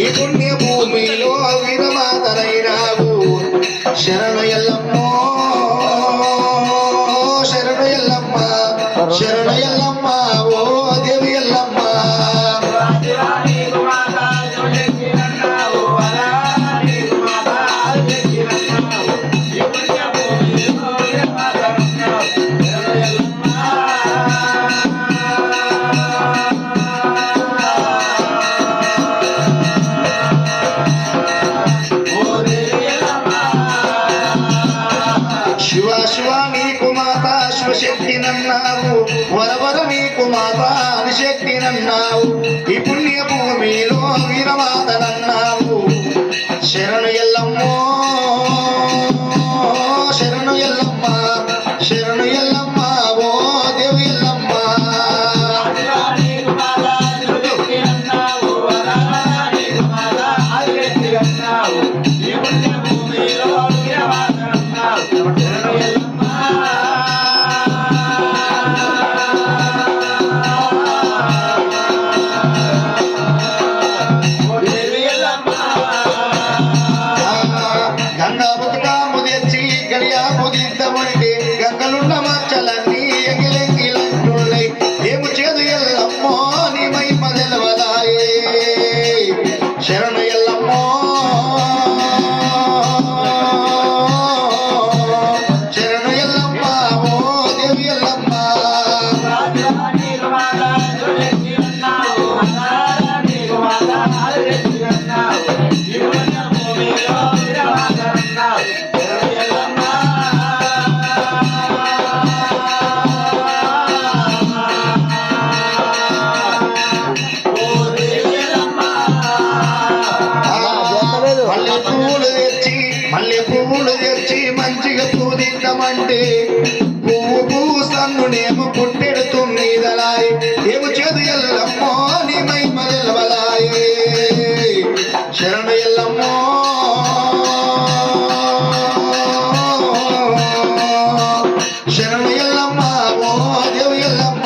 ఈ పుణ్య భూమిలో వీరమాతనైనావు శరణు ఎల్లమ్మో శరణు ఎల్లమ్మ శరణు ఎల్లమ్మ ఓ దేవి ఎల్లమ్మ శివ శివ నీకు మాత శివశక్తి నన్నావు వరవర నీకు మాత అనిశక్తి నన్నావు ఈ పుణ్య భూమిలో వీరమాత నన్నావు శరణు ఎల్లమ్మో శరణు ఎల్లమ్మ శరణు ఎల్లమ్మ ఓ దేవి ఎల్లమ్మ గంగలున్న మచ్చలన్నీ ఎగిలెంగిలంటున్నాయి ఏము చేదు ఎల్లమ్మో నీ మహిమ తెలవదాయే శరణు ఎల్లమ్మో శరణు ఎల్లమ్మ ఓ దేవి ఎల్లమ్మ మల్లె పువ్వులు తెచ్చి మంచిగా పూజిద్దామంటే పువ్వు సన్నునేమో పుట్టెడు తొమ్మిదలాయి ఏము చేదు ఎల్లమ్మో నీ మహిమ తెలవలాయే శరణు ఎల్లమ్మో శరణు ఎల్లమ్మ ఓ దేవి ఎల్లమ్మ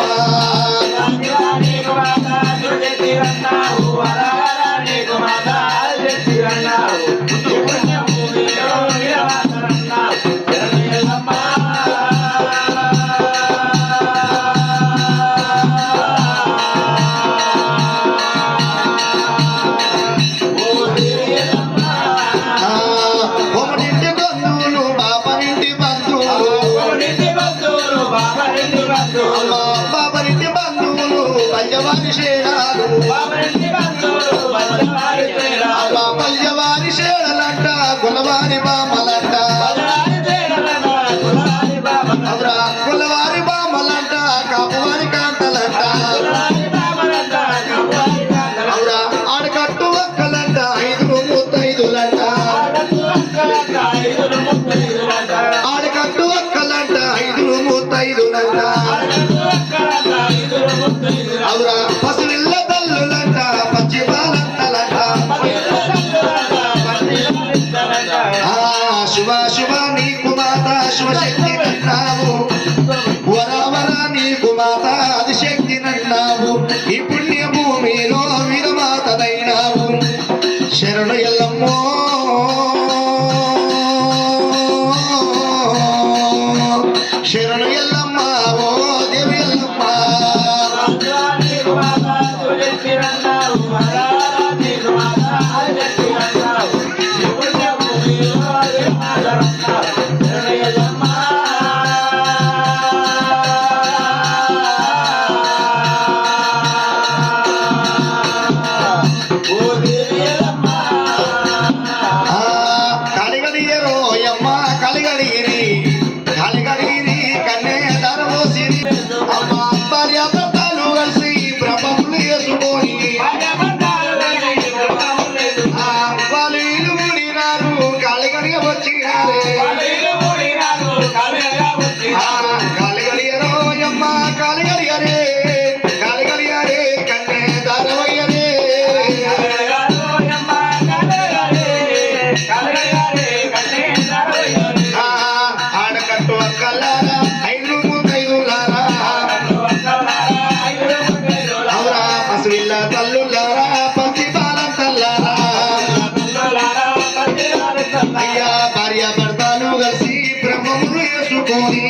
వేసుకొని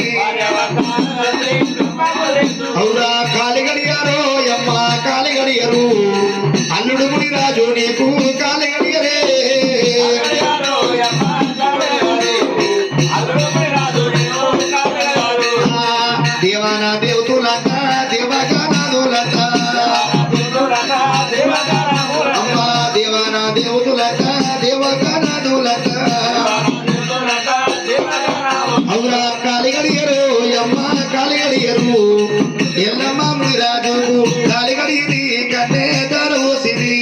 అవురా కాలి గడియారో యమ్మ కాలి గడియరు అల్లుడు ముని రాజు నీకు కాలి గడియరే దేవానా దేవతులంట దేవగానాదులంట అమ్మ దేవానా దేవతులంట దేవగానాదులంట అవురా కాలి గడియరు యమ్మ కాలి గడియరు ఎల్లమ్మ ముని రాజు కాలి గడియరి కన్నే దరోసిరి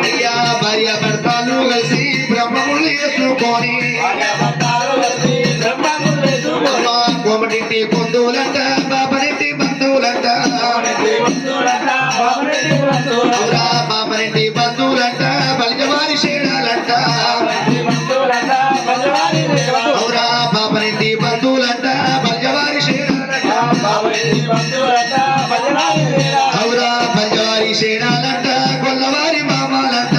అయ్యా భార్య భర్తలు కలిసి బ్రహ్మములు వేసుకొని కోమటింటి పొందులంట బాబరింటి బంధువులంట అవురా బాబరింటి బంధువులంట బలిజవారి శేడాలంట అవురా బాబరింటి బంధువులంట బలిజవారి శేడాలంట అవురా బలిజవారి శేడాలంట కొల్లవారి మామాలంట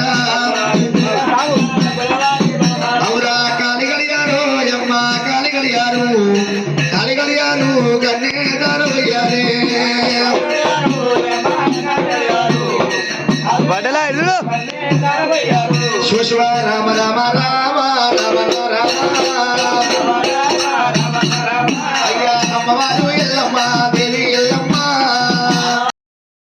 అవురా కాలి గడియారు యమ్మ కాలి గడియారు కాలి గడియారు కన్నే దారయ్యారే బడలా ఇల్లు శివ రామ రామ రామ రామ రామ అయ్యా అమ్మవారు ఎల్లమ్మ